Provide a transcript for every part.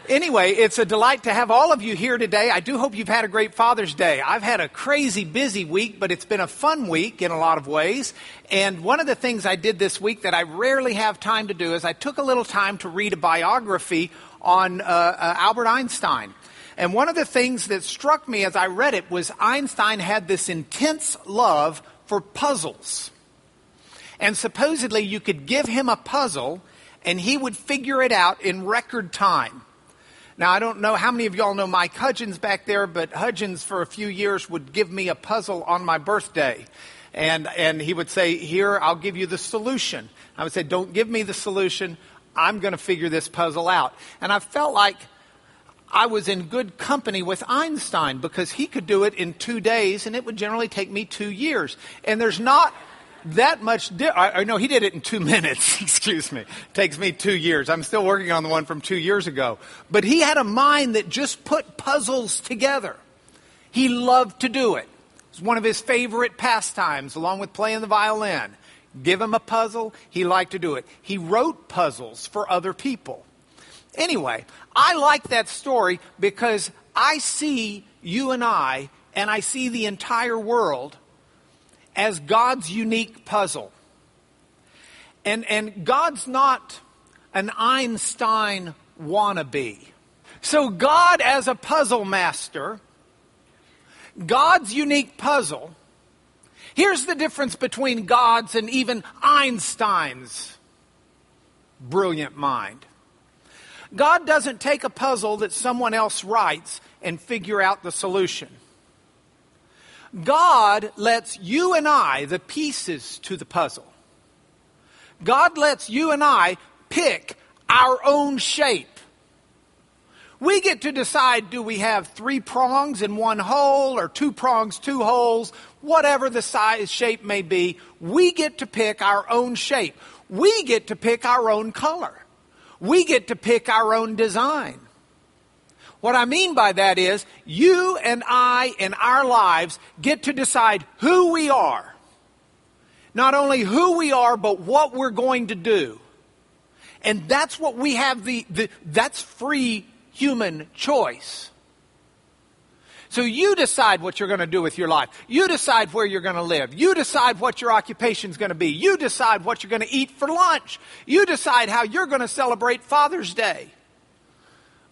Anyway, it's a delight to have all of you here today. I do hope you've had a great Father's Day. I've had a crazy busy week, but it's been a fun week in a lot of ways. And one of the things I did this week that I rarely have time to do is I took a little time to read a biography on Albert Einstein. And one of the things that struck me as I read it was Einstein had this intense love for puzzles. And supposedly you could give him a puzzle and he would figure it out in record time. Now, I don't know how many of y'all know Mike Hudgens back there, but Hudgens for a few years would give me a puzzle on my birthday. And he would say, here, I'll give you the solution. I would say, don't give me the solution. I'm going to figure this puzzle out. And I felt like I was in good company with Einstein because he could do it in 2 days, and it would generally take me 2 years. And there's not that much, no, he did it in 2 minutes, excuse me. Takes me 2 years. I'm still working on the one from 2 years ago. But he had a mind that just put puzzles together. He loved to do it. It was one of his favorite pastimes, along with playing the violin. Give him a puzzle, he liked to do it. He wrote puzzles for other people. Anyway, I like that story because I see you and I see the entire world as God's unique puzzle. And God's not an Einstein wannabe. So God as a puzzle master, God's unique puzzle, here's the difference between God's and even Einstein's brilliant mind. God doesn't take a puzzle that someone else writes and figure out the solution. God lets you and I, the pieces to the puzzle. God lets you and I pick our own shape. We get to decide, do we have 3 prongs in 1 hole or 2 prongs, 2 holes, whatever the size shape may be. We get to pick our own shape. We get to pick our own color. We get to pick our own design. What I mean by that is, you and I in our lives get to decide who we are. Not only who we are, but what we're going to do. And that's what we have, that's free human choice. So you decide what you're going to do with your life. You decide where you're going to live. You decide what your occupation's going to be. You decide what you're going to eat for lunch. You decide how you're going to celebrate Father's Day.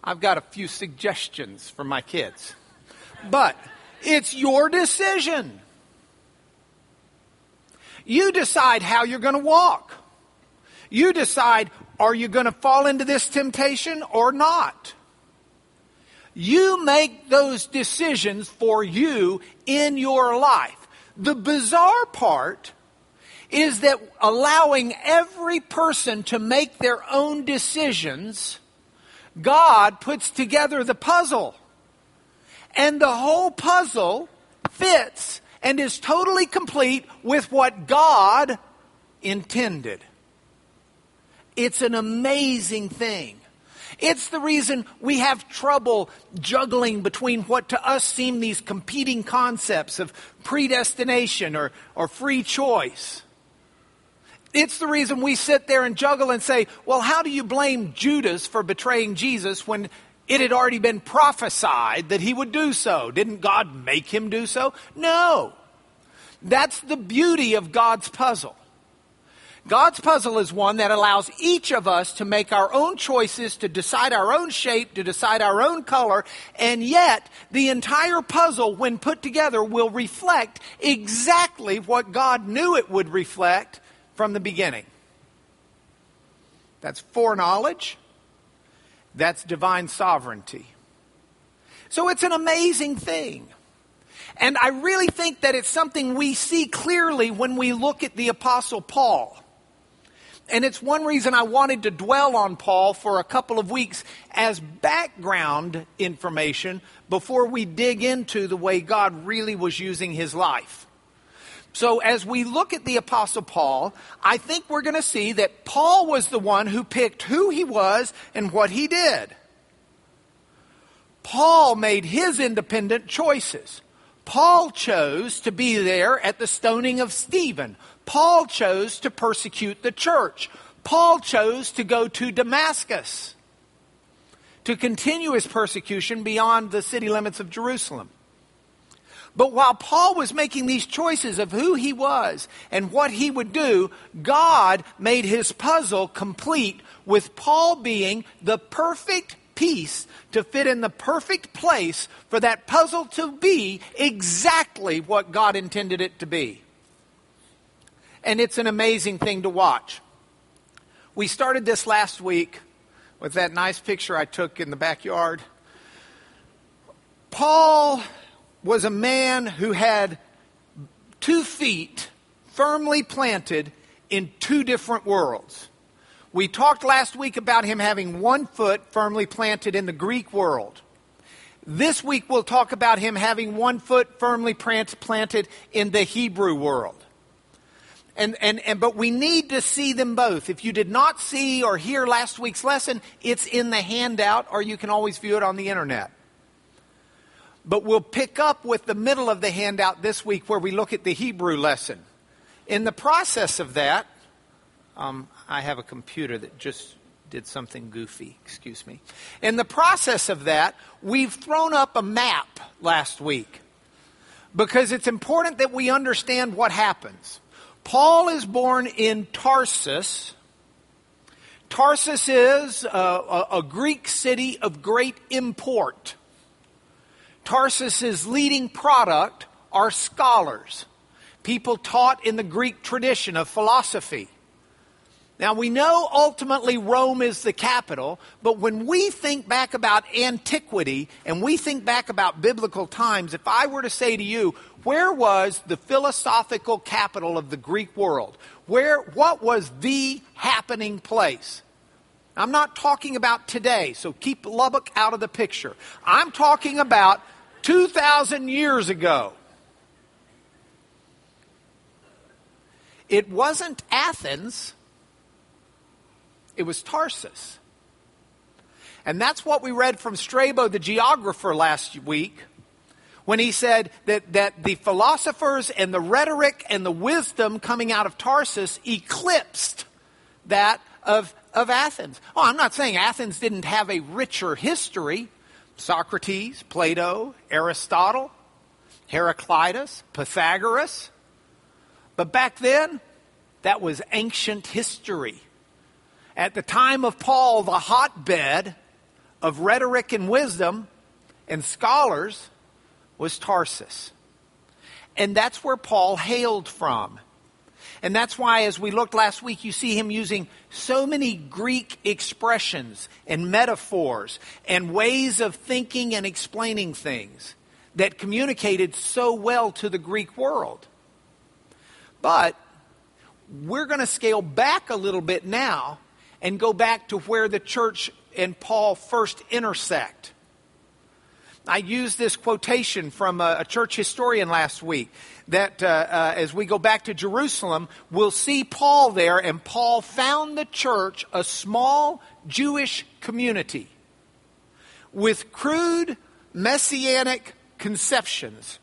I've got a few suggestions for my kids. But it's your decision. You decide how you're going to walk. You decide, are you going to fall into this temptation or not? You make those decisions for you in your life. The bizarre part is that allowing every person to make their own decisions, God puts together the puzzle. And the whole puzzle fits and is totally complete with what God intended. It's an amazing thing. It's the reason we have trouble juggling between what to us seem these competing concepts of predestination or free choice. It's the reason we sit there and juggle and say, well, how do you blame Judas for betraying Jesus when it had already been prophesied that he would do so? Didn't God make him do so? No. That's the beauty of God's puzzle. God's puzzle is one that allows each of us to make our own choices, to decide our own shape, to decide our own color, and yet the entire puzzle, when put together, will reflect exactly what God knew it would reflect from the beginning. That's foreknowledge. That's divine sovereignty. So it's an amazing thing. And I really think that it's something we see clearly when we look at the Apostle Paul. And it's one reason I wanted to dwell on Paul for a couple of weeks as background information before we dig into the way God really was using his life. So as we look at the Apostle Paul, I think we're going to see that Paul was the one who picked who he was and what he did. Paul made his independent choices. Paul chose to be there at the stoning of Stephen. Paul chose to persecute the church. Paul chose to go to Damascus. to continue his persecution beyond the city limits of Jerusalem. But while Paul was making these choices of who he was and what he would do, God made his puzzle complete with Paul being the perfect piece to fit in the perfect place for that puzzle to be exactly what God intended it to be. And it's an amazing thing to watch. We started this last week with that nice picture I took in the backyard. Paul was a man who had 2 feet firmly planted in 2 different worlds. We talked last week about him having 1 foot firmly planted in the Greek world. This week we'll talk about him having 1 foot firmly planted in the Hebrew world. But we need to see them both. If you did not see or hear last week's lesson, it's in the handout, or you can always view it on the internet. But we'll pick up with the middle of the handout this week where we look at the Hebrew lesson. In the process of that, I have a computer that just did something goofy, excuse me. In the process of that, we've thrown up a map last week because it's important that we understand what happens. Paul is born in Tarsus. Tarsus is a Greek city of great import. Tarsus's leading product are scholars, people taught in the Greek tradition of philosophy. Now, we know ultimately Rome is the capital, but when we think back about antiquity and we think back about biblical times, if I were to say to you, where was the philosophical capital of the Greek world? What was the happening place? I'm not talking about today, so keep Lubbock out of the picture. I'm talking about 2,000 years ago. It wasn't Athens. It was Tarsus. And that's what we read from Strabo, the geographer, last week, when he said that the philosophers and the rhetoric and the wisdom coming out of Tarsus eclipsed that of Athens. Oh, I'm not saying Athens didn't have a richer history. Socrates, Plato, Aristotle, Heraclitus, Pythagoras. But back then, that was ancient history. At the time of Paul, the hotbed of rhetoric and wisdom and scholars was Tarsus. And that's where Paul hailed from. And that's why, as we looked last week, you see him using so many Greek expressions and metaphors and ways of thinking and explaining things that communicated so well to the Greek world. But we're going to scale back a little bit now and go back to where the church and Paul first intersect. I used this quotation from a church historian last week that as we go back to Jerusalem, we'll see Paul there, and Paul found the church a small Jewish community with crude messianic conceptions.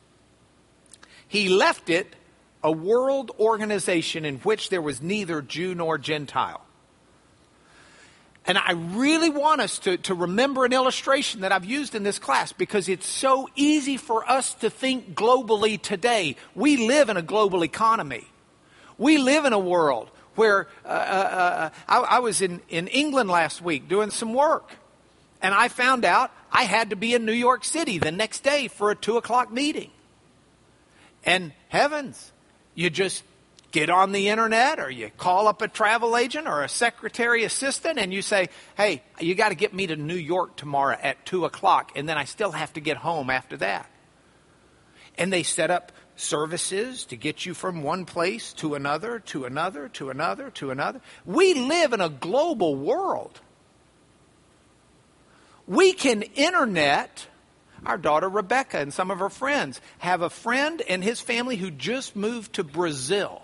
He left it a world organization in which there was neither Jew nor Gentile. And I really want us to remember an illustration that I've used in this class because it's so easy for us to think globally today. We live in a global economy. We live in a world where I was in England last week doing some work. And I found out I had to be in New York City the next day for a 2:00 meeting. And heavens, you just get on the internet or you call up a travel agent or a secretary assistant and you say, hey, you got to get me to New York tomorrow at 2:00, and then I still have to get home after that. And they set up services to get you from one place to another, to another, to another, to another. We live in a global world. We can internet. Our daughter Rebecca and some of her friends have a friend and his family who just moved to Brazil.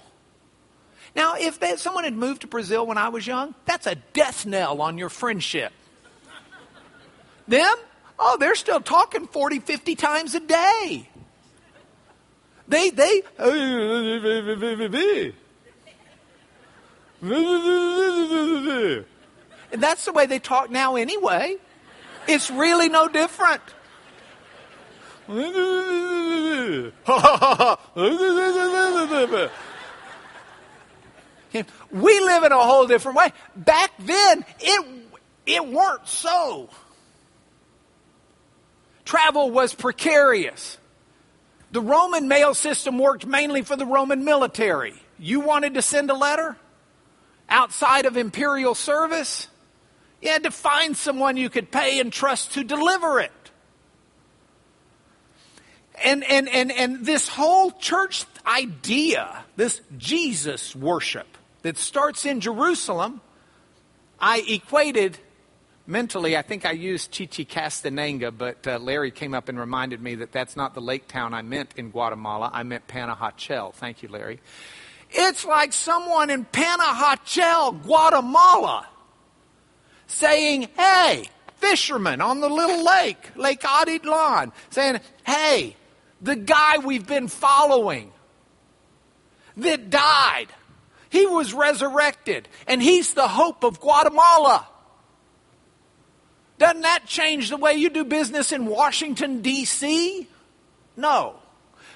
Now, if someone had moved to Brazil when I was young, that's a death knell on your friendship. Them? Oh, they're still talking 40, 50 times a day. And that's the way they talk now anyway. It's really no different. We live in a whole different way. Back then, it weren't so. Travel was precarious. The Roman mail system worked mainly for the Roman military. You wanted to send a letter outside of imperial service, you had to find someone you could pay and trust to deliver it. And this whole church idea, this Jesus worship that starts in Jerusalem, I equated mentally, I think I used Chichicastenango, but Larry came up and reminded me that that's not the lake town I meant in Guatemala. I meant Panajachel. Thank you, Larry. It's like someone in Panajachel, Guatemala, saying, hey, fishermen on the little lake, Lake Atitlan, saying, hey, the guy we've been following that died, he was resurrected, and he's the hope of Guatemala. Doesn't that change the way you do business in Washington, D.C.? No.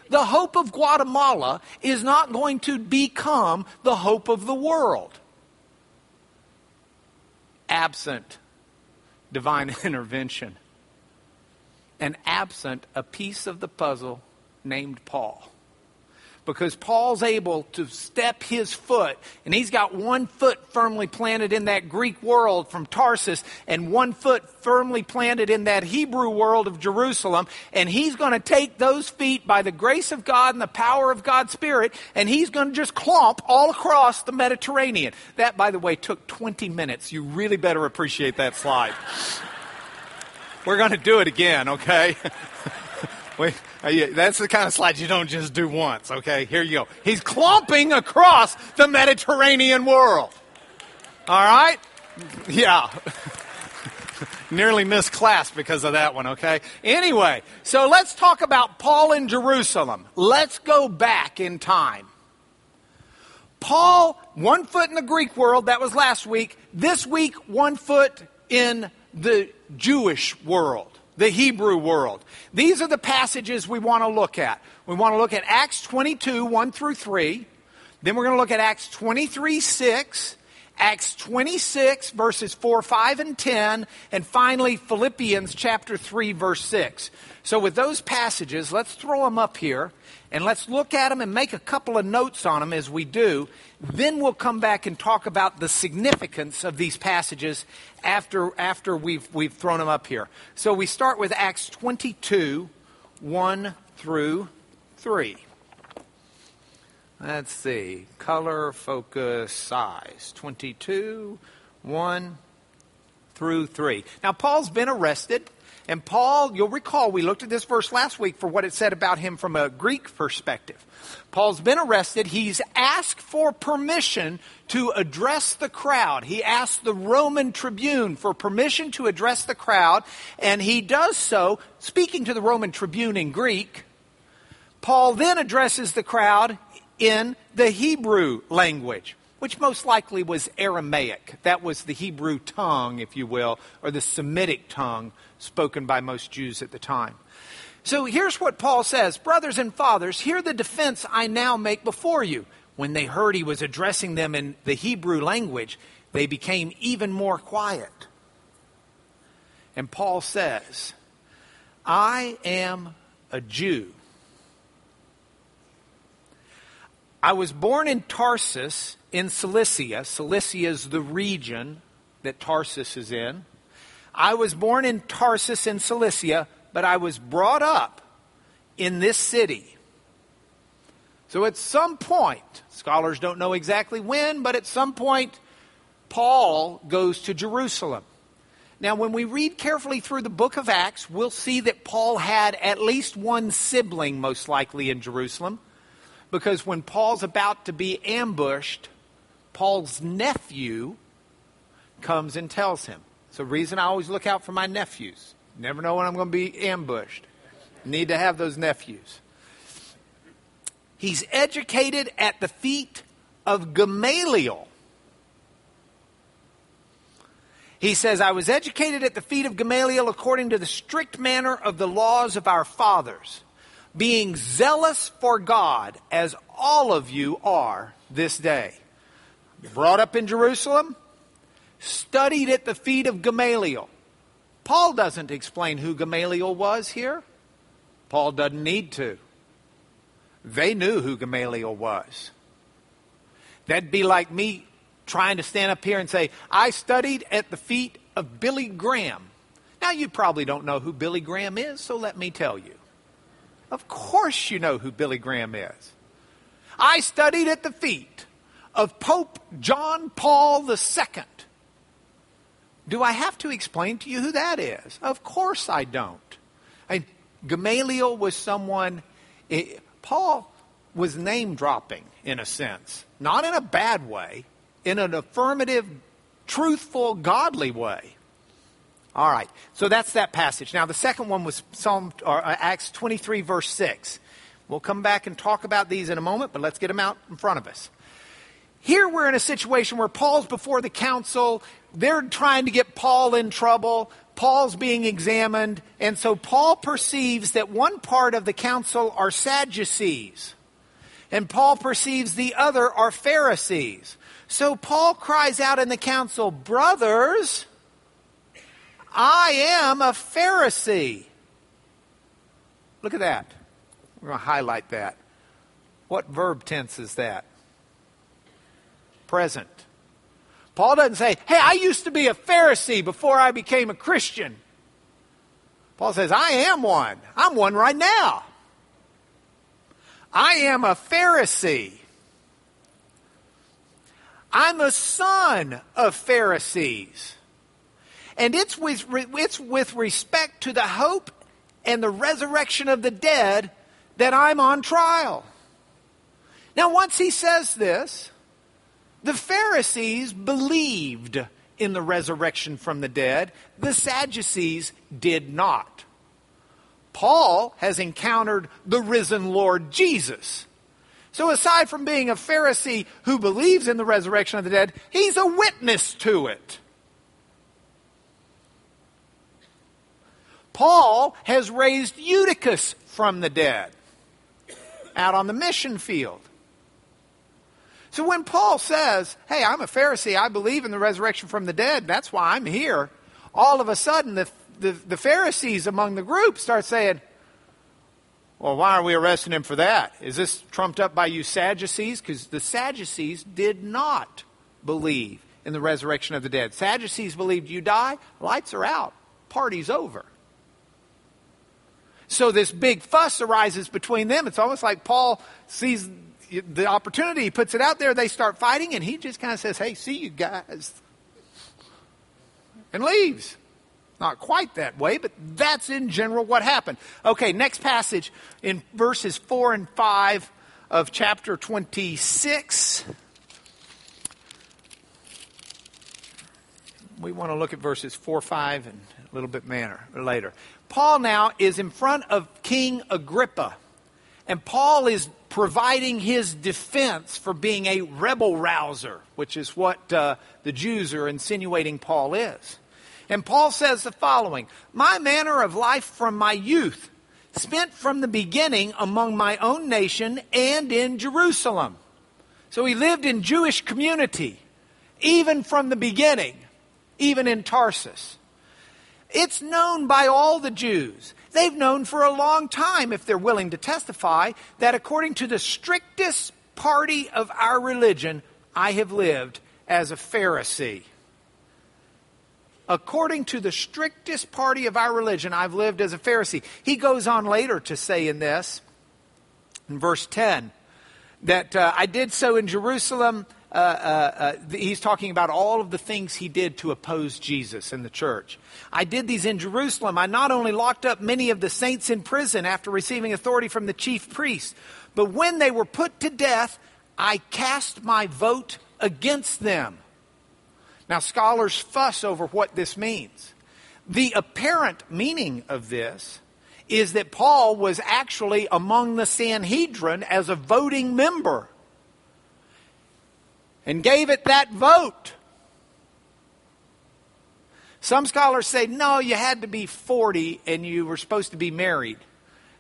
The hope of Guatemala is not going to become the hope of the world, absent divine intervention and absent a piece of the puzzle named Paul. Because Paul's able to step his foot, and he's got one foot firmly planted in that Greek world from Tarsus, and one foot firmly planted in that Hebrew world of Jerusalem, and he's going to take those feet by the grace of God and the power of God's Spirit, and he's going to just clomp all across the Mediterranean. That, by the way, took 20 minutes. You really better appreciate that slide. We're going to do it again, okay? That's the kind of slide you don't just do once, okay? Here you go. He's clomping across the Mediterranean world. All right? Yeah. Nearly missed class because of that one, okay? Anyway, so let's talk about Paul in Jerusalem. Let's go back in time. Paul, 1 foot in the Greek world, that was last week. This week, 1 foot in the Jewish world. The Hebrew world. These are the passages we want to look at. We want to look at Acts 22, 1 through 3. Then we're going to look at Acts 23, 6. Acts 26, verses 4, 5, and 10. And finally, Philippians chapter 3, verse 6. So with those passages, let's throw them up here. And let's look at them and make a couple of notes on them as we do. Then we'll come back and talk about the significance of these passages after we've thrown them up here. So we start with Acts 22, 1 through 3. Let's see. Color, focus, size. 22, 1 through 3. Now, Paul's been arrested. And Paul, you'll recall, we looked at this verse last week for what it said about him from a Greek perspective. Paul's been arrested. He's asked for permission to address the crowd. He asked the Roman tribune for permission to address the crowd. And he does so, speaking to the Roman tribune in Greek. Paul then addresses the crowd in the Hebrew language, which most likely was Aramaic. That was the Hebrew tongue, if you will, or the Semitic tongue spoken by most Jews at the time. So here's what Paul says. Brothers and fathers, hear the defense I now make before you. When they heard he was addressing them in the Hebrew language, they became even more quiet. And Paul says, I am a Jew. I was born in Tarsus in Cilicia. Cilicia is the region that Tarsus is in. I was born in Tarsus in Cilicia, but I was brought up in this city. So at some point, scholars don't know exactly when, but at some point, Paul goes to Jerusalem. Now, when we read carefully through the book of Acts, we'll see that Paul had at least one sibling, most likely, in Jerusalem. Because when Paul's about to be ambushed, Paul's nephew comes and tells him. It's the reason I always look out for my nephews. Never know when I'm going to be ambushed. Need to have those nephews. He's educated at the feet of Gamaliel. He says, I was educated at the feet of Gamaliel according to the strict manner of the laws of our fathers, being zealous for God, as all of you are this day. Brought up in Jerusalem, studied at the feet of Gamaliel. Paul doesn't explain who Gamaliel was here. Paul doesn't need to. They knew who Gamaliel was. That'd be like me trying to stand up here and say, I studied at the feet of Billy Graham. Now, you probably don't know who Billy Graham is, so let me tell you. Of course you know who Billy Graham is. I studied at the feet of Pope John Paul II. Do I have to explain to you who that is? Of course I don't. Gamaliel was someone, Paul was name dropping in a sense. Not in a bad way, in an affirmative, truthful, godly way. All right, so that's that passage. Now the second one was Acts 23 verse 6. We'll come back and talk about these in a moment, but let's get them out in front of us. Here we're in a situation where Paul's before the council. They're trying to get Paul in trouble. Paul's being examined. And so Paul perceives that one part of the council are Sadducees. And Paul perceives the other are Pharisees. So Paul cries out in the council, brothers, I am a Pharisee. Look at that. We're going to highlight that. What verb tense is that? Present. Paul doesn't say, hey, I used to be a Pharisee before I became a Christian. Paul says, I am one. I'm one right now. I am a Pharisee. I'm a son of Pharisees. And it's with respect to the hope and the resurrection of the dead that I'm on trial. Now, once he says this, the Pharisees believed in the resurrection from the dead. The Sadducees did not. Paul has encountered the risen Lord Jesus. So aside from being a Pharisee who believes in the resurrection of the dead, he's a witness to it. Paul has raised Eutychus from the dead out on the mission field. So when Paul says, hey, I'm a Pharisee, I believe in the resurrection from the dead, that's why I'm here, all of a sudden the Pharisees among the group start saying, well, why are we arresting him for that? Is this trumped up by you Sadducees? Because the Sadducees did not believe in the resurrection of the dead. Sadducees believed you die, lights are out, party's over. So this big fuss arises between them. It's almost like Paul sees the opportunity, he puts it out there, they start fighting, and he just kind of says, hey, see you guys, and leaves. Not quite that way, but that's in general what happened. Okay, next passage in verses 4 and 5 of chapter 26. We want to look at verses 4, 5, and a little bit later. Paul now is in front of King Agrippa, and Paul is providing his defense for being a rebel rouser, which is what the Jews are insinuating Paul is. And Paul says the following, my manner of life from my youth, spent from the beginning among my own nation and in Jerusalem. So he lived in Jewish community, even from the beginning, even in Tarsus. It's known by all the Jews. They've known for a long time, if they're willing to testify, that according to the strictest party of our religion, I have lived as a Pharisee. According to the strictest party of our religion, I've lived as a Pharisee. He goes on later to say in this, in verse 10, that I did so in Jerusalem. He's talking about all of the things he did to oppose Jesus and the church. I did these in Jerusalem. I not only locked up many of the saints in prison after receiving authority from the chief priests, but when they were put to death, I cast my vote against them. Now, scholars fuss over what this means. The apparent meaning of this is that Paul was actually among the Sanhedrin as a voting member and gave it that vote. Some scholars say, no, you had to be 40 and you were supposed to be married.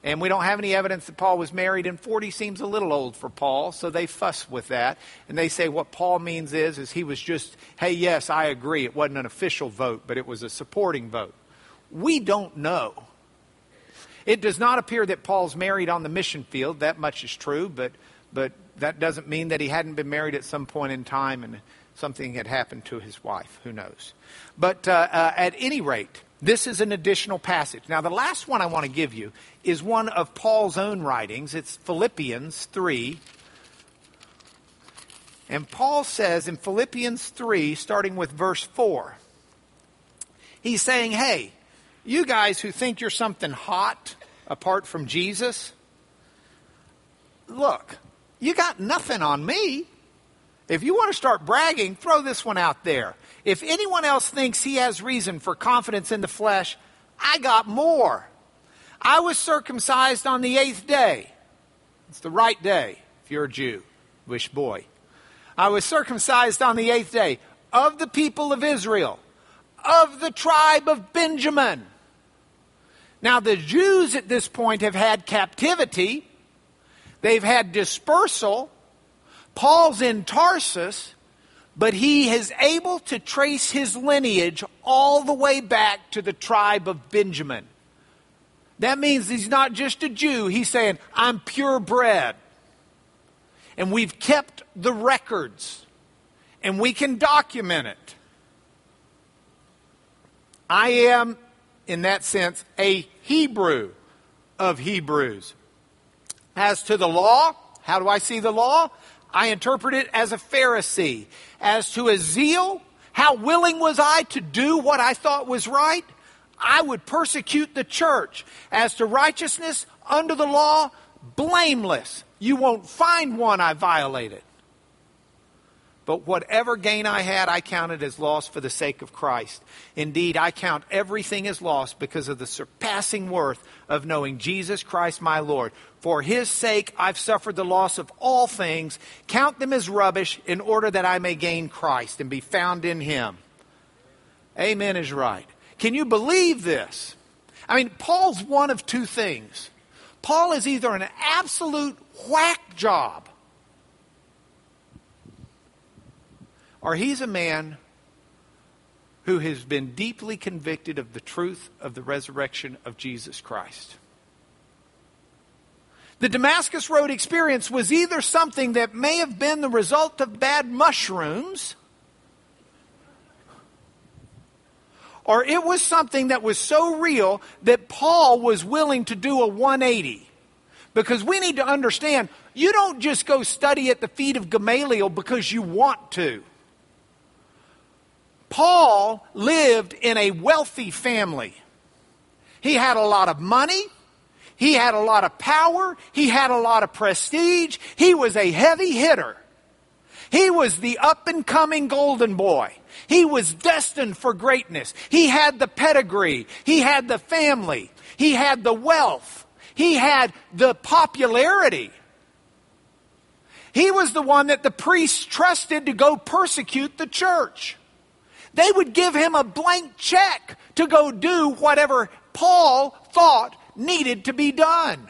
And we don't have any evidence that Paul was married, and 40 seems a little old for Paul, so they fuss with that. And they say what Paul means is he was just, hey, yes, I agree. It wasn't an official vote, but it was a supporting vote. We don't know. It does not appear that Paul's married on the mission field. That much is true, but that doesn't mean that he hadn't been married at some point in time and something had happened to his wife. Who knows? But at any rate, this is an additional passage. Now, the last one I want to give you is one of Paul's own writings. It's Philippians 3. And Paul says in Philippians 3, starting with verse 4, he's saying, hey, you guys who think you're something hot apart from Jesus, look, you got nothing on me. If you want to start bragging, throw this one out there. If anyone else thinks he has reason for confidence in the flesh, I got more. I was circumcised on the 8th day. It's the right day if you're a Jew. Wish boy. I was circumcised on the 8th day of the people of Israel, of the tribe of Benjamin. Now the Jews at this point have had captivity. They've had dispersal. Paul's in Tarsus, but he is able to trace his lineage all the way back to the tribe of Benjamin. That means he's not just a Jew. He's saying, I'm purebred. And we've kept the records. And we can document it. I am, in that sense, a Hebrew of Hebrews. As to the law, how do I see the law? I interpret it as a Pharisee. As to a zeal, how willing was I to do what I thought was right? I would persecute the church. As to righteousness under the law, blameless. You won't find one I violated. But whatever gain I had, I counted as loss for the sake of Christ. Indeed, I count everything as loss because of the surpassing worth of knowing Jesus Christ my Lord. For his sake, I've suffered the loss of all things. Count them as rubbish in order that I may gain Christ and be found in him. Amen is right. Can you believe this? I mean, Paul's one of two things. Paul is either an absolute whack job, or he's a man who has been deeply convicted of the truth of the resurrection of Jesus Christ. The Damascus Road experience was either something that may have been the result of bad mushrooms, or it was something that was so real that Paul was willing to do a 180. Because we need to understand, you don't just go study at the feet of Gamaliel because you want to. Paul lived in a wealthy family. He had a lot of money. He had a lot of power. He had a lot of prestige. He was a heavy hitter. He was the up-and-coming golden boy. He was destined for greatness. He had the pedigree. He had the family. He had the wealth. He had the popularity. He was the one that the priests trusted to go persecute the church. They would give him a blank check to go do whatever Paul thought needed to be done.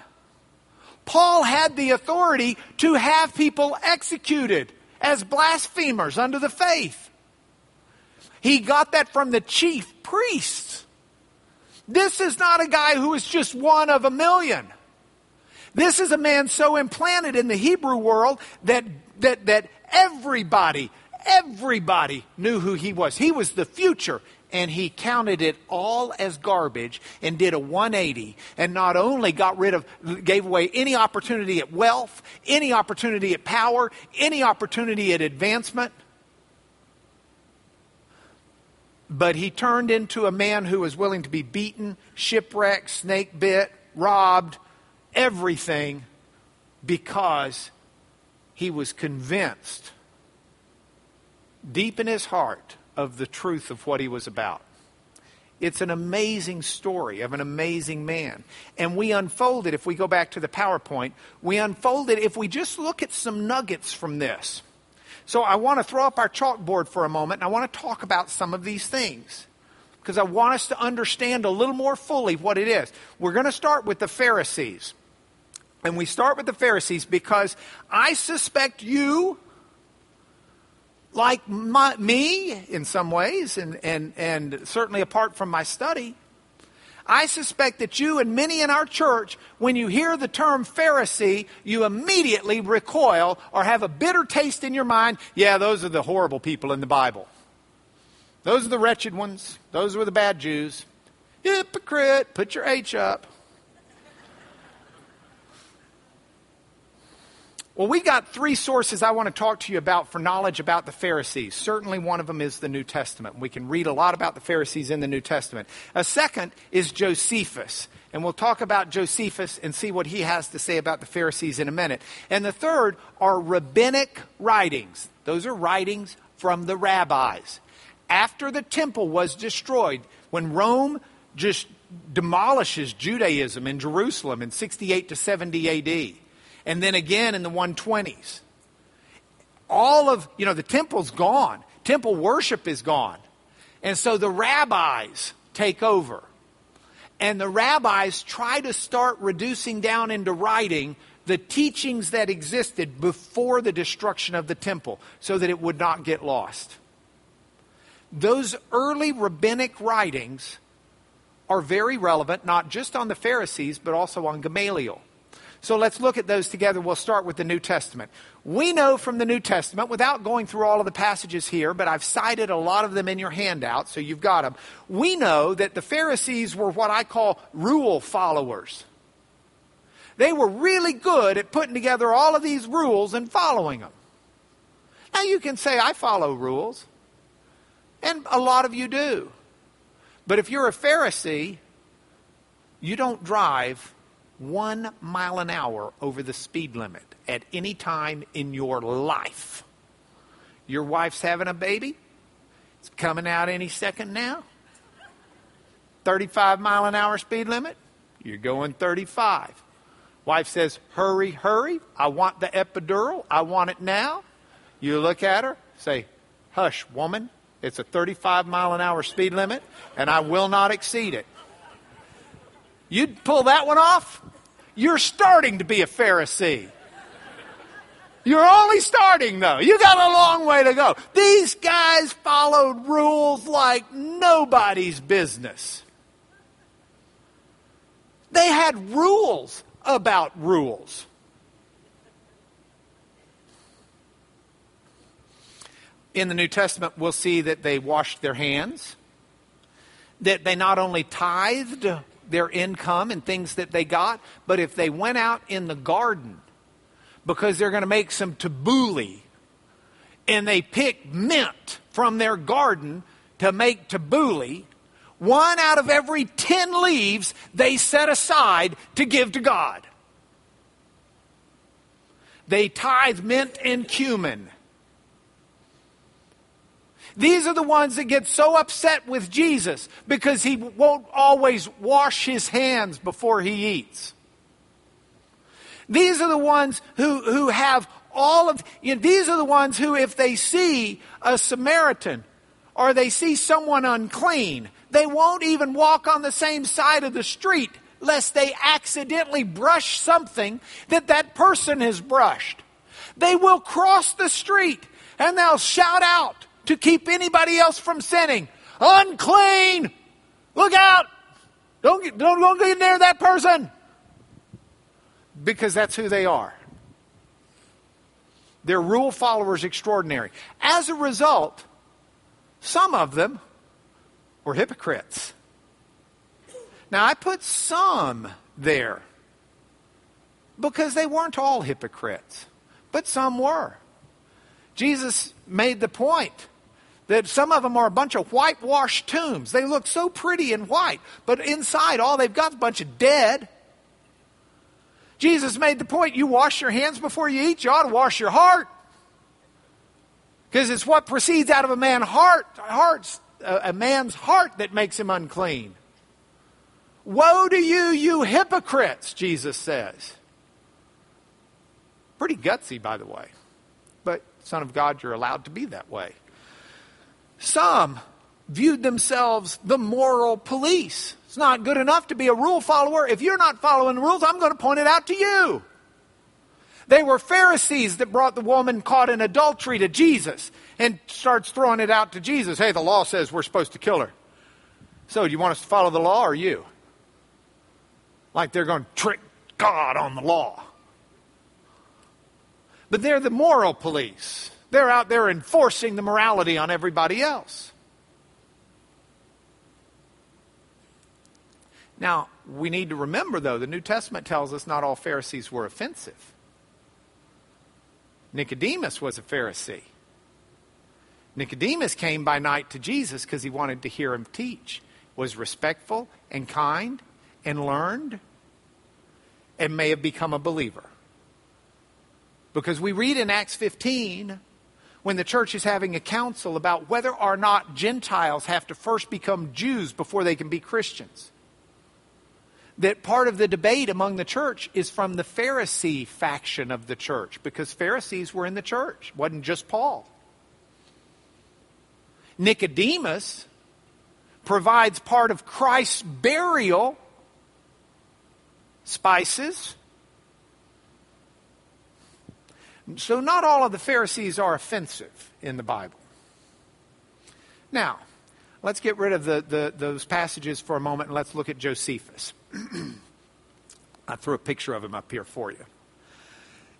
Paul had the authority to have people executed as blasphemers under the faith. He got that from the chief priests. This is not a guy who is just one of a million. This is a man so implanted in the Hebrew world that everybody knew who he was. He was the future, and he counted it all as garbage and did a 180, and not only gave away any opportunity at wealth, any opportunity at power, any opportunity at advancement, but he turned into a man who was willing to be beaten, shipwrecked, snake bit, robbed, everything, because he was convinced deep in his heart of the truth of what he was about. It's an amazing story of an amazing man. And we unfold it, if we go back to the PowerPoint, we unfold it if we just look at some nuggets from this. So I want to throw up our chalkboard for a moment, and I want to talk about some of these things. because I want us to understand a little more fully what it is. We're going to start with the Pharisees. And we start with the Pharisees because I suspect you, like me in some ways, and certainly apart from my study, I suspect that you and many in our church, when you hear the term Pharisee, you immediately recoil or have a bitter taste in your mind. Yeah, those are the horrible people in the Bible. Those are the wretched ones. Those were the bad Jews. Hypocrite, put your H up. Well, we got three sources I want to talk to you about for knowledge about the Pharisees. Certainly one of them is the New Testament. We can read a lot about the Pharisees in the New Testament. A second is Josephus. And we'll talk about Josephus and see what he has to say about the Pharisees in a minute. And the third are rabbinic writings. Those are writings from the rabbis. After the temple was destroyed, when Rome just demolishes Judaism in Jerusalem in 68 to 70 A.D., and then again in the 120s. All of, the temple's gone. Temple worship is gone. And so the rabbis take over. And the rabbis try to start reducing down into writing the teachings that existed before the destruction of the temple so that it would not get lost. Those early rabbinic writings are very relevant, not just on the Pharisees, but also on Gamaliel. So let's look at those together. We'll start with the New Testament. We know from the New Testament, without going through all of the passages here, but I've cited a lot of them in your handout, so you've got them. We know that the Pharisees were what I call rule followers. They were really good at putting together all of these rules and following them. Now you can say, I follow rules. And a lot of you do. But if you're a Pharisee, you don't drive 1 mile an hour over the speed limit at any time in your life. Your wife's having a baby. It's coming out any second now. 35 mile an hour speed limit. You're going 35. Wife says, hurry, hurry. I want the epidural. I want it now. You look at her, say, hush, woman. It's a 35 mile an hour speed limit, and I will not exceed it. You'd pull that one off? You're starting to be a Pharisee. You're only starting, though. You got a long way to go. These guys followed rules like nobody's business. They had rules about rules. In the New Testament, we'll see that they washed their hands, that they not only tithed their income and things that they got, but if they went out in the garden because they're going to make some tabbouleh and they picked mint from their garden to make tabbouleh, 1 out of every 10 leaves they set aside to give to God. They tithe mint and cumin. These are the ones that get so upset with Jesus because he won't always wash his hands before he eats. These are the ones who have all of, these are the ones who, if they see a Samaritan or they see someone unclean, they won't even walk on the same side of the street lest they accidentally brush something that person has brushed. They will cross the street and they'll shout out to keep anybody else from sinning. Unclean! Look out! Don't get near that person. Because that's who they are. They're rule followers extraordinary. As a result, some of them were hypocrites. Now, I put some there because they weren't all hypocrites, but some were. Jesus made the point that some of them are a bunch of whitewashed tombs. They look so pretty and white, but inside all they've got is a bunch of dead. Jesus made the point, you wash your hands before you eat, you ought to wash your heart. Because it's what proceeds out of a man's heart that makes him unclean. Woe to you, you hypocrites, Jesus says. Pretty gutsy, by the way. But, Son of God, you're allowed to be that way. Some viewed themselves the moral police. It's not good enough to be a rule follower. If you're not following the rules, I'm going to point it out to you. They were Pharisees that brought the woman caught in adultery to Jesus and starts throwing it out to Jesus. Hey, the law says we're supposed to kill her. So do you want us to follow the law or you? Like they're going to trick God on the law. But they're the moral police. They're out there enforcing the morality on everybody else. Now, we need to remember, though, the New Testament tells us not all Pharisees were offensive. Nicodemus was a Pharisee. Nicodemus came by night to Jesus because he wanted to hear him teach. Was respectful and kind and learned and may have become a believer. Because we read in Acts 15 when the church is having a council about whether or not Gentiles have to first become Jews before they can be Christians. That part of the debate among the church is from the Pharisee faction of the church, because Pharisees were in the church. It wasn't just Paul. Nicodemus provides part of Christ's burial spices. So not all of the Pharisees are offensive in the Bible. Now, let's get rid of those passages for a moment and let's look at Josephus. I threw a picture of him up here for you.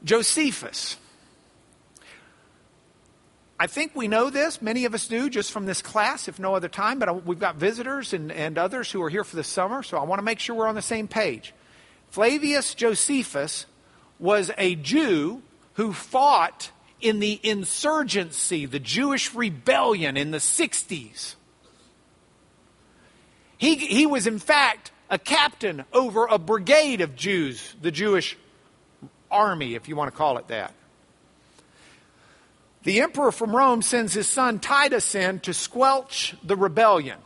Josephus. I think we know this. Many of us do just from this class, if no other time. But we've got visitors and others who are here for the summer. So I want to make sure we're on the same page. Flavius Josephus was a Jew who fought in the insurgency, the Jewish rebellion in the 60s. He was, in fact, a captain over a brigade of Jews, the Jewish army, if you want to call it that. The emperor from Rome sends his son Titus in to squelch the rebellion.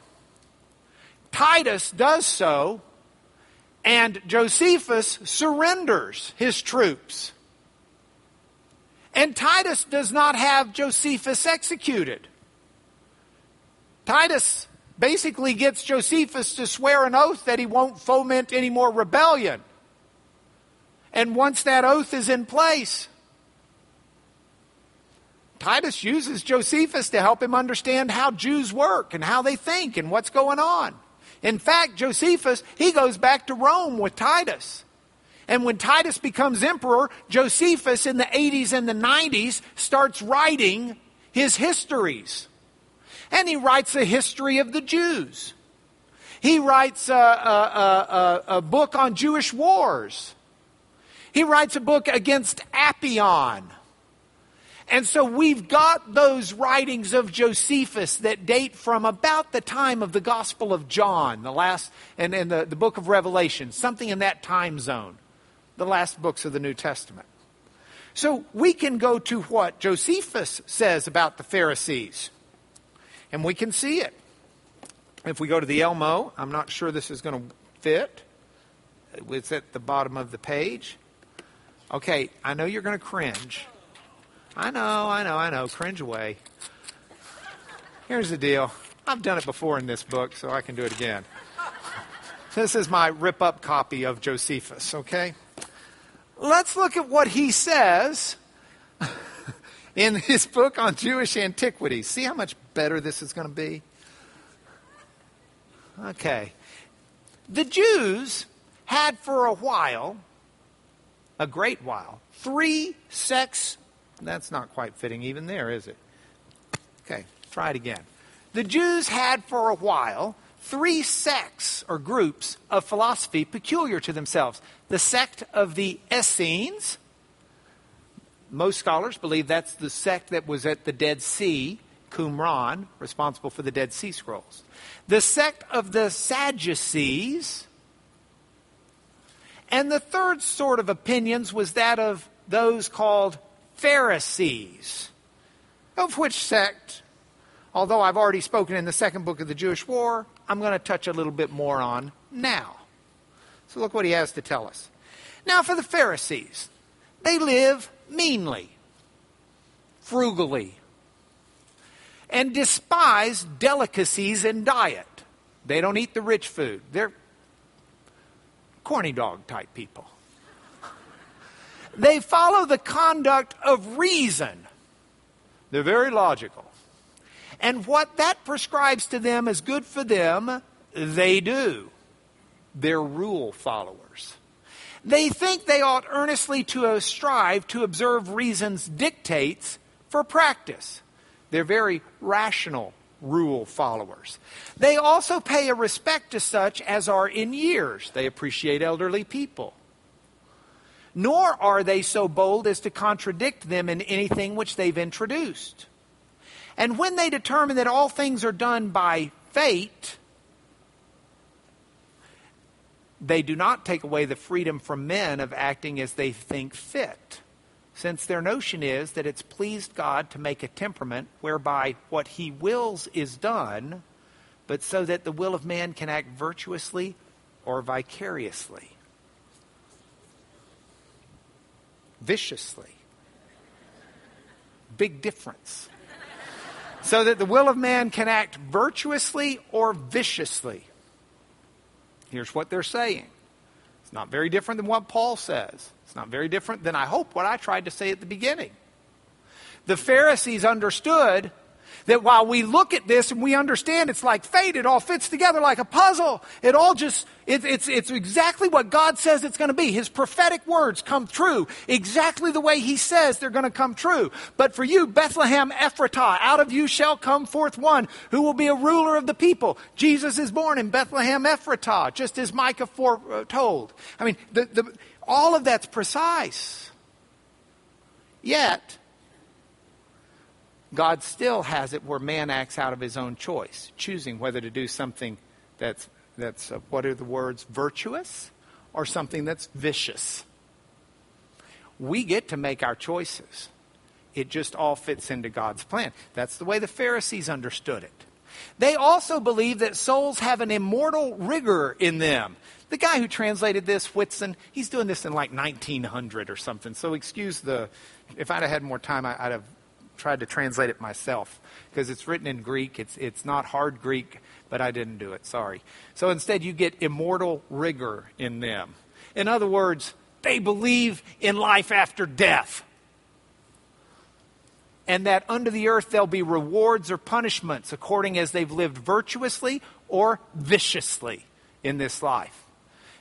Titus does so, and Josephus surrenders his troops. And Titus does not have Josephus executed. Titus basically gets Josephus to swear an oath that he won't foment any more rebellion. And once that oath is in place, Titus uses Josephus to help him understand how Jews work and how they think and what's going on. In fact, Josephus, he goes back to Rome with Titus. And when Titus becomes emperor, Josephus in the 80s and the 90s starts writing his histories. And he writes a history of the Jews. He writes a book on Jewish wars. He writes a book against Appian. And so we've got those writings of Josephus that date from about the time of the Gospel of John, the last, and the book of Revelation, something in that time zone, the last books of the New Testament. So we can go to what Josephus says about the Pharisees. And we can see it. If we go to the Elmo, I'm not sure this is going to fit. It's at the bottom of the page. Okay, I know you're going to cringe. I know. Cringe away. Here's the deal. I've done it before in this book, so I can do it again. This is my rip-up copy of Josephus, okay? Let's look at what he says in his book on Jewish antiquities. See how much better this is going to be? Okay. The Jews had for a while, a great while, 3 sects. That's not quite fitting even there, is it? Okay, try it again. The Jews had for a while 3 sects or groups of philosophy peculiar to themselves. The sect of the Essenes. Most scholars believe that's the sect that was at the Dead Sea, Qumran, responsible for the Dead Sea Scrolls. The sect of the Sadducees. And the third sort of opinions was that of those called Pharisees, of which sect, although I've already spoken in the second book of the Jewish War, I'm going to touch a little bit more on now. So look what he has to tell us. Now for the Pharisees, they live meanly, frugally. and despise delicacies in diet. They don't eat the rich food. They're corny dog type people. They follow the conduct of reason. They're very logical. And what that prescribes to them as good for them, they do. They're rule followers. They think they ought earnestly to strive to observe reason's dictates for practice. They're very rational rule followers. They also pay a respect to such as are in years. They appreciate elderly people. Nor are they so bold as to contradict them in anything which they've introduced. And when they determine that all things are done by fate, they do not take away the freedom from men of acting as they think fit, since their notion is that it's pleased God to make a temperament whereby what he wills is done, but so that the will of man can act virtuously or vicariously. Viciously. Big difference. So that the will of man can act virtuously or viciously. Here's what they're saying. It's not very different than what Paul says. It's not very different than, I hope, what I tried to say at the beginning. The Pharisees understood that while we look at this and we understand it's like fate, it all fits together like a puzzle. It's exactly what God says it's going to be. His prophetic words come true exactly the way he says they're going to come true. But for you, Bethlehem Ephratah, out of you shall come forth one who will be a ruler of the people. Jesus is born in Bethlehem Ephratah, just as Micah foretold. I mean, all of that's precise. Yet, God still has it where man acts out of his own choice, choosing whether to do something that's what are the words, virtuous, or something that's vicious. We get to make our choices. It just all fits into God's plan. That's the way the Pharisees understood it. They also believe that souls have an immortal rigor in them. The guy who translated this, Whitson, he's doing this in like 1900 or something. So excuse if I'd have had more time, I'd have tried to translate it myself, because it's written in Greek. It's not hard Greek, but I didn't do it. Sorry. So instead you get immortal rigor in them. In other words, they believe in life after death. And that under the earth there'll be rewards or punishments according as they've lived virtuously or viciously in this life.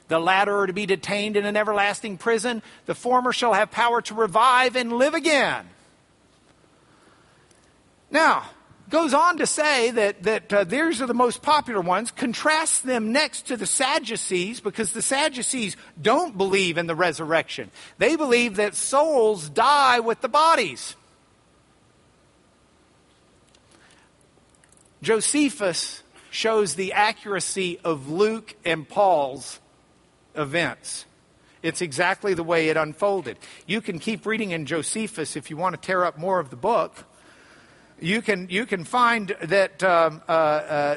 The latter are to be detained in an everlasting prison. The former shall have power to revive and live again. Now, goes on to say that these are the most popular ones. Contrasts them next to the Sadducees, because the Sadducees don't believe in the resurrection. They believe that souls die with the bodies. Josephus shows the accuracy of Luke and Paul's events. It's exactly the way it unfolded. You can keep reading in Josephus if you want to tear up more of the book. You can find that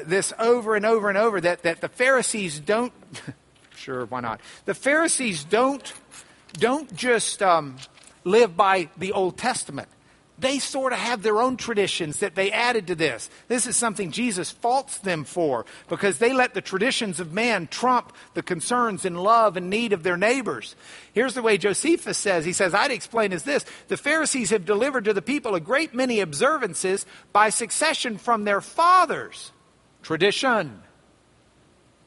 this over and over and over, that the Pharisees don't, sure, why not? The Pharisees don't just live by the Old Testament. They sort of have their own traditions that they added to this. This is something Jesus faults them for, because they let the traditions of man trump the concerns and love and need of their neighbors. Here's the way Josephus says. He says, I'd explain as this: the Pharisees have delivered to the people a great many observances by succession from their fathers. Tradition.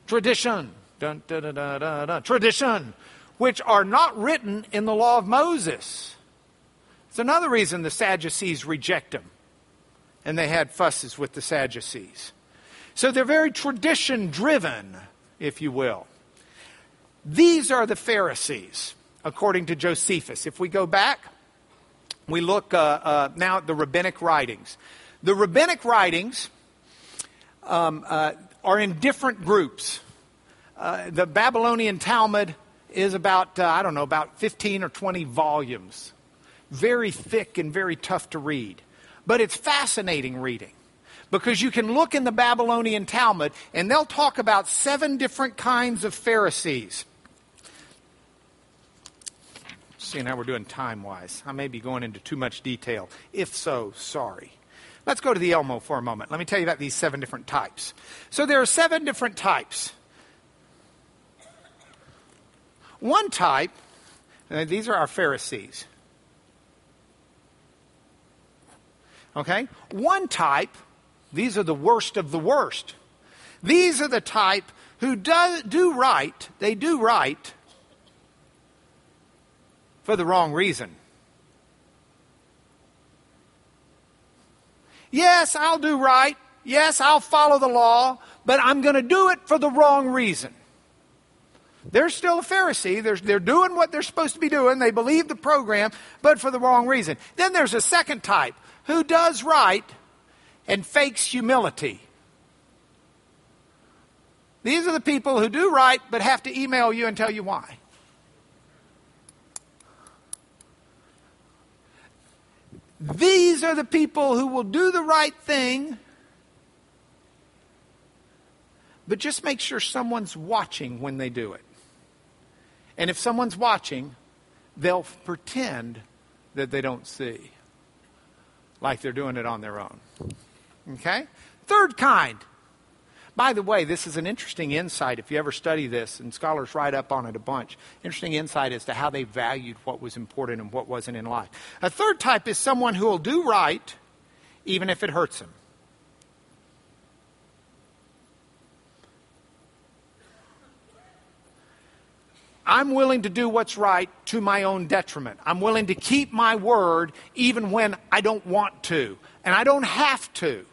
Tradition. Dun, dun, dun, dun, dun, dun. Tradition. Which are not written in the law of Moses. It's another reason the Sadducees reject them. And they had fusses with the Sadducees. So they're very tradition-driven, if you will. These are the Pharisees, according to Josephus. If we go back, we look now at the rabbinic writings. The rabbinic writings are in different groups. The Babylonian Talmud is about 15 or 20 volumes. Very thick and very tough to read. But it's fascinating reading, because you can look in the Babylonian Talmud and they'll talk about 7 different kinds of Pharisees. Seeing how we're doing time-wise, I may be going into too much detail. If so, sorry. Let's go to the Elmo for a moment. Let me tell you about these 7 different types. So there are 7 different types. One type, these are our Pharisees. Okay? One type, these are the worst of the worst. These are the type who do right, they do right for the wrong reason. Yes, I'll do right. Yes, I'll follow the law, but I'm going to do it for the wrong reason. They're still a Pharisee. They're doing what they're supposed to be doing. They believe the program, but for the wrong reason. Then there's a second type who does right and fakes humility. These are the people who do right, but have to email you and tell you why. These are the people who will do the right thing, but just make sure someone's watching when they do it. And if someone's watching, they'll pretend that they don't see, like they're doing it on their own. Okay? Third kind. By the way, this is an interesting insight if you ever study this, and scholars write up on it a bunch. Interesting insight as to how they valued what was important and what wasn't in life. A third type is someone who will do right even if it hurts them. I'm willing to do what's right to my own detriment. I'm willing to keep my word even when I don't want to, and I don't have to.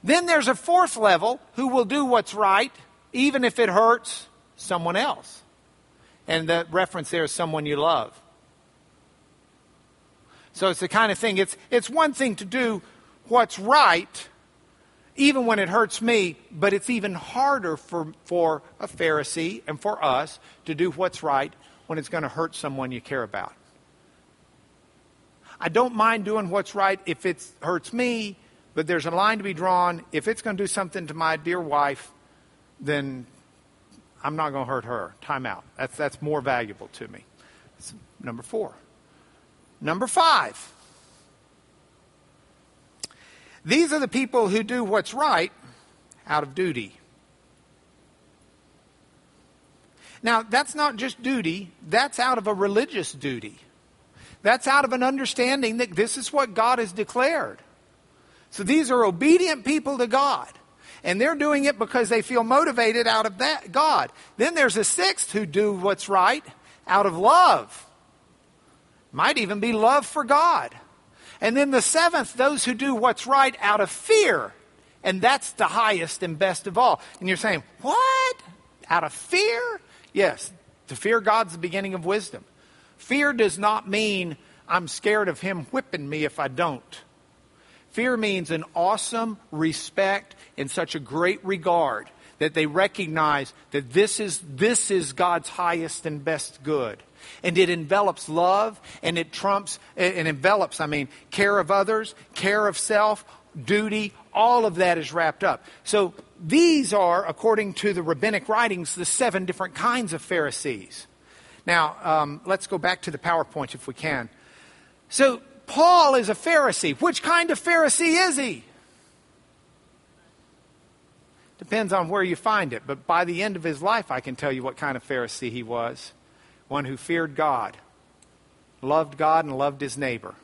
Then there's a fourth level who will do what's right, even if it hurts someone else. And the reference there is someone you love. So it's the kind of thing, it's one thing to do what's right, even when it hurts me, but it's even harder for a Pharisee and for us to do what's right when it's going to hurt someone you care about. I don't mind doing what's right if it hurts me, but there's a line to be drawn. If it's going to do something to my dear wife, then I'm not going to hurt her. Time out. That's more valuable to me. That's number 4. Number 5. These are the people who do what's right out of duty. Now, that's not just duty. That's out of a religious duty. That's out of an understanding that this is what God has declared. So these are obedient people to God. And they're doing it because they feel motivated out of that God. Then there's a 6th who do what's right out of love. Might even be love for God. And then the 7th, those who do what's right out of fear. And that's the highest and best of all. And you're saying, what? Out of fear? Yes, to fear God's the beginning of wisdom. Fear does not mean I'm scared of him whipping me if I don't. Fear means an awesome respect and such a great regard that they recognize that this is God's highest and best good. And it envelops love, and it envelops care of others, care of self, duty, all of that is wrapped up. So these are, according to the rabbinic writings, the 7 different kinds of Pharisees. Now, let's go back to the PowerPoint if we can. So Paul is a Pharisee. Which kind of Pharisee is he? Depends on where you find it. But by the end of his life, I can tell you what kind of Pharisee he was. One who feared God, loved God, and loved his neighbor.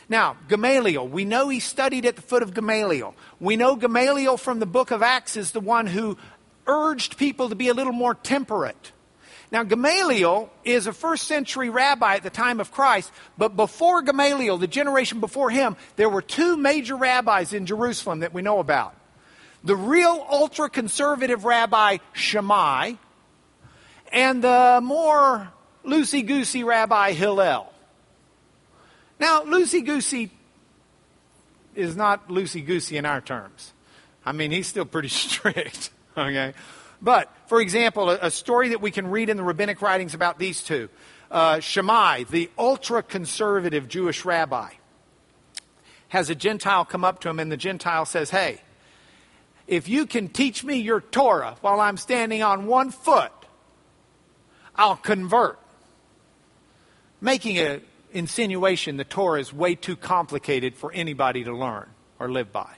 Now, Gamaliel, we know he studied at the foot of Gamaliel. We know Gamaliel from the book of Acts is the one who urged people to be a little more temperate. Now, Gamaliel is a 1st century rabbi at the time of Christ, but before Gamaliel, the generation before him, there were 2 major rabbis in Jerusalem that we know about. The real ultra-conservative rabbi Shammai, and the more loosey-goosey rabbi Hillel. Now, loosey-goosey is not loosey-goosey in our terms. He's still pretty strict, okay? But, for example, a story that we can read in the rabbinic writings about these 2. Shammai, the ultra-conservative Jewish rabbi, has a Gentile come up to him, and the Gentile says, hey, if you can teach me your Torah while I'm standing on 1 foot, I'll convert. Making insinuation the Torah is way too complicated for anybody to learn or live by.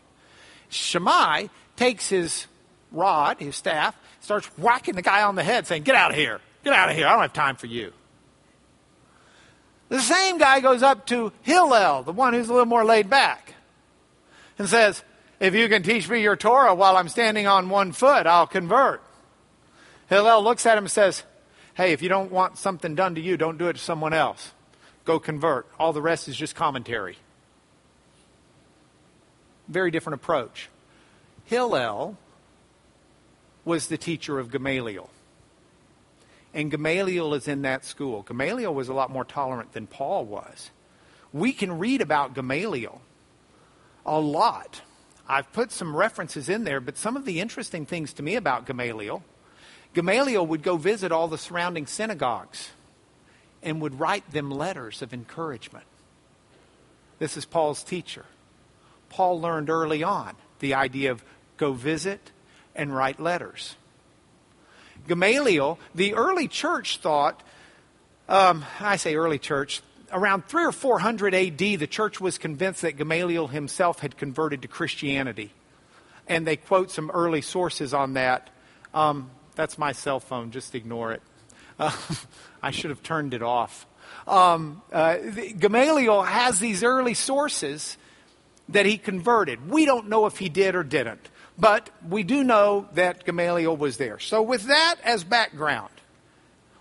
Shammai takes his rod, his staff, starts whacking the guy on the head saying, "Get out of here. Get out of here. I don't have time for you." The same guy goes up to Hillel, the one who's a little more laid back, and says, "If you can teach me your Torah while I'm standing on one foot, I'll convert." Hillel looks at him and says, "Hey, if you don't want something done to you, don't do it to someone else. Go convert. All the rest is just commentary." Very different approach. Hillel was the teacher of Gamaliel. And Gamaliel is in that school. Gamaliel was a lot more tolerant than Paul was. We can read about Gamaliel a lot. I've put some references in there, but some of the interesting things to me about Gamaliel would go visit all the surrounding synagogues and would write them letters of encouragement. This is Paul's teacher. Paul learned early on the idea of go visit and write letters. Gamaliel, the early church thought, I say early church, around 300 or 400 AD, the church was convinced that Gamaliel himself had converted to Christianity. And they quote some early sources on that. That's my cell phone, just ignore it. I should have turned it off. Gamaliel has these early sources that he converted. We don't know if he did or didn't. But we do know that Gamaliel was there. So with that as background,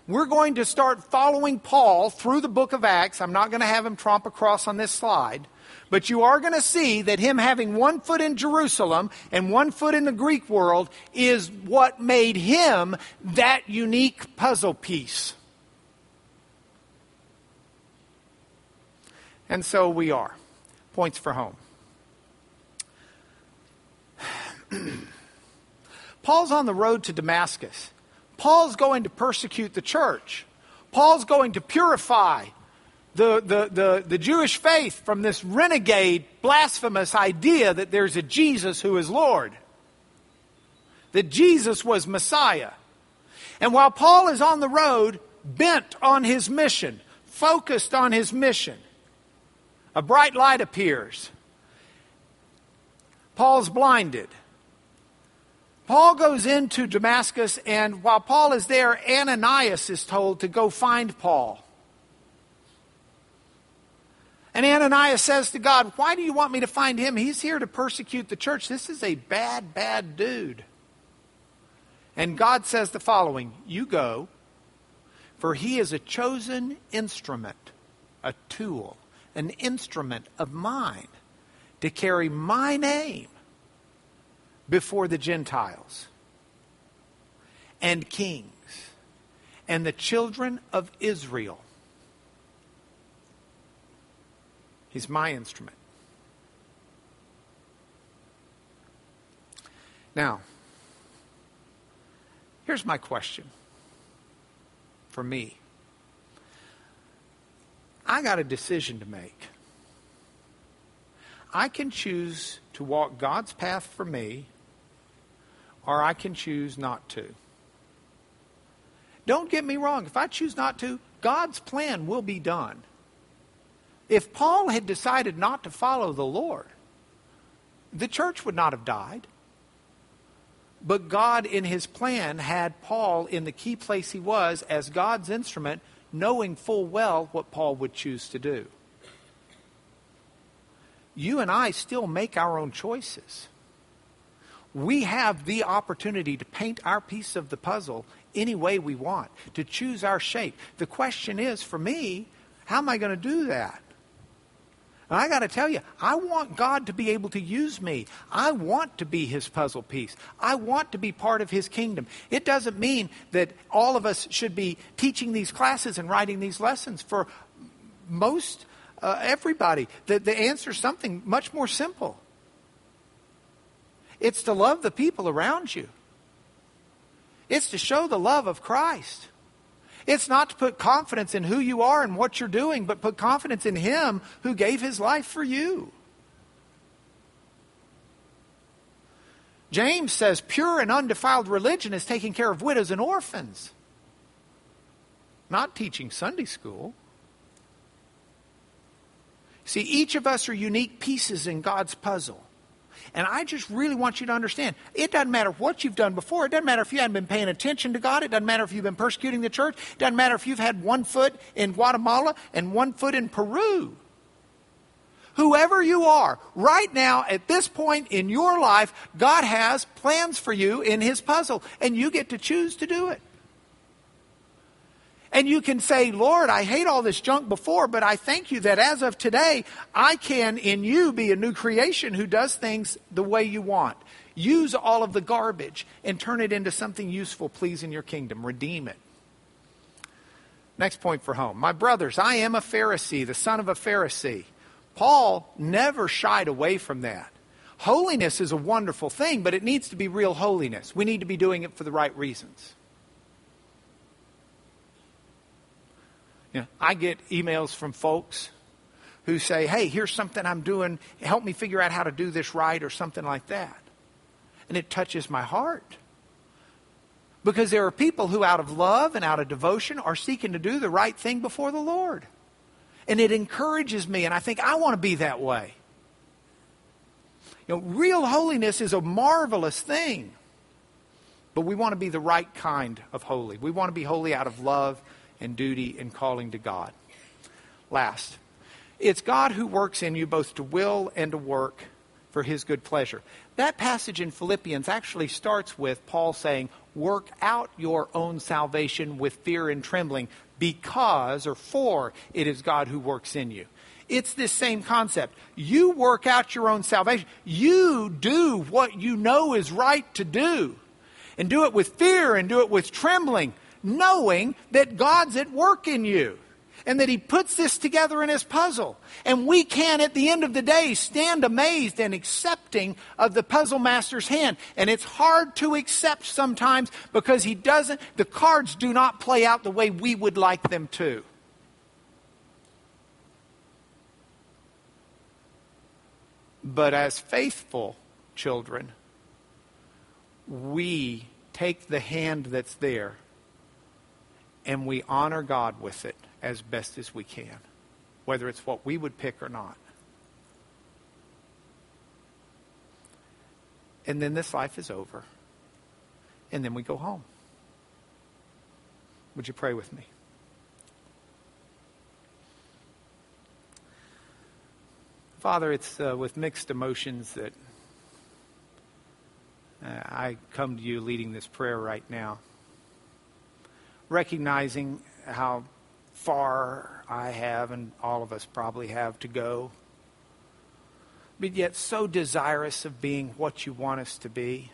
we're going to start following Paul through the book of Acts. I'm not going to have him tromp across on this slide. But you are going to see that him having one foot in Jerusalem and one foot in the Greek world is what made him that unique puzzle piece. And so we are. Points for home. Paul's on the road to Damascus. Paul's going to persecute the church. Paul's going to purify the Jewish faith from this renegade, blasphemous idea that there's a Jesus who is Lord. That Jesus was Messiah. And while Paul is on the road, bent on his mission, focused on his mission, a bright light appears. Paul's blinded. Paul goes into Damascus, and while Paul is there, Ananias is told to go find Paul. And Ananias says to God, "Why do you want me to find him? He's here to persecute the church. This is a bad, bad dude." And God says the following, "You go, for he is a chosen instrument, a tool, an instrument of mine to carry my name before the Gentiles and kings and the children of Israel." He's my instrument. Now, here's my question for me. I got a decision to make. I can choose to walk God's path for me, or I can choose not to. Don't get me wrong. If I choose not to, God's plan will be done. If Paul had decided not to follow the Lord, the church would not have died. But God, in his plan, had Paul in the key place he was as God's instrument, knowing full well what Paul would choose to do. You and I still make our own choices. We have the opportunity to paint our piece of the puzzle any way we want, to choose our shape. The question is, for me, how am I going to do that? And I got to tell you, I want God to be able to use me. I want to be his puzzle piece. I want to be part of his kingdom. It doesn't mean that all of us should be teaching these classes and writing these lessons. For most everybody, the answer is something much more simple. It's to love the people around you. It's to show the love of Christ. It's not to put confidence in who you are and what you're doing, but put confidence in him who gave his life for you. James says pure and undefiled religion is taking care of widows and orphans, not teaching Sunday school. See, each of us are unique pieces in God's puzzle. And I just really want you to understand, it doesn't matter what you've done before. It doesn't matter if you haven't been paying attention to God. It doesn't matter if you've been persecuting the church. It doesn't matter if you've had one foot in Guatemala and one foot in Peru. Whoever you are, right now, at this point in your life, God has plans for you in His puzzle. And you get to choose to do it. And you can say, Lord, I hate all this junk before, but I thank you that as of today, I can in you be a new creation who does things the way you want. Use all of the garbage and turn it into something useful, please, in your kingdom. Redeem it. Next point for home. My brothers, I am a Pharisee, the son of a Pharisee. Paul never shied away from that. Holiness is a wonderful thing, but it needs to be real holiness. We need to be doing it for the right reasons. You know, I get emails from folks who say, hey, here's something I'm doing. Help me figure out how to do this right, or something like that. And it touches my heart. Because there are people who out of love and out of devotion are seeking to do the right thing before the Lord. And it encourages me, and I think I want to be that way. You know, real holiness is a marvelous thing. But we want to be the right kind of holy. We want to be holy out of love and duty and calling to God. Last, it's God who works in you both to will and to work for His good pleasure. That passage in Philippians actually starts with Paul saying, work out your own salvation with fear and trembling, because, or for, it is God who works in you. It's this same concept. You work out your own salvation. You do what you know is right to do. And do it with fear and do it with trembling, knowing that God's at work in you. And that He puts this together in His puzzle. And we can, at the end of the day, stand amazed and accepting of the puzzle master's hand. And it's hard to accept sometimes because the cards do not play out the way we would like them to. But as faithful children, we take the hand that's there and we honor God with it as best as we can, whether it's what we would pick or not. And then this life is over. And then we go home. Would you pray with me? Father, it's with mixed emotions that I come to you leading this prayer right now, recognizing how far I have, and all of us probably have, to go, but yet so desirous of being what you want us to be.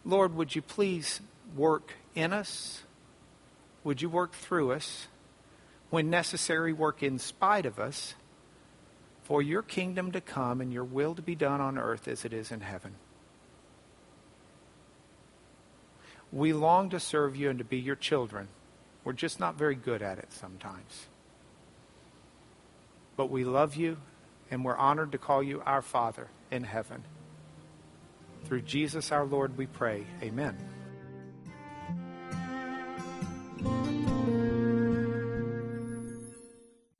Lord, would you please work in us? Would you work through us? When necessary, work in spite of us, for your kingdom to come and your will to be done on earth as it is in heaven. We long to serve you and to be your children. We're just not very good at it sometimes. But we love you, and we're honored to call you our Father in heaven. Through Jesus our Lord we pray. Amen.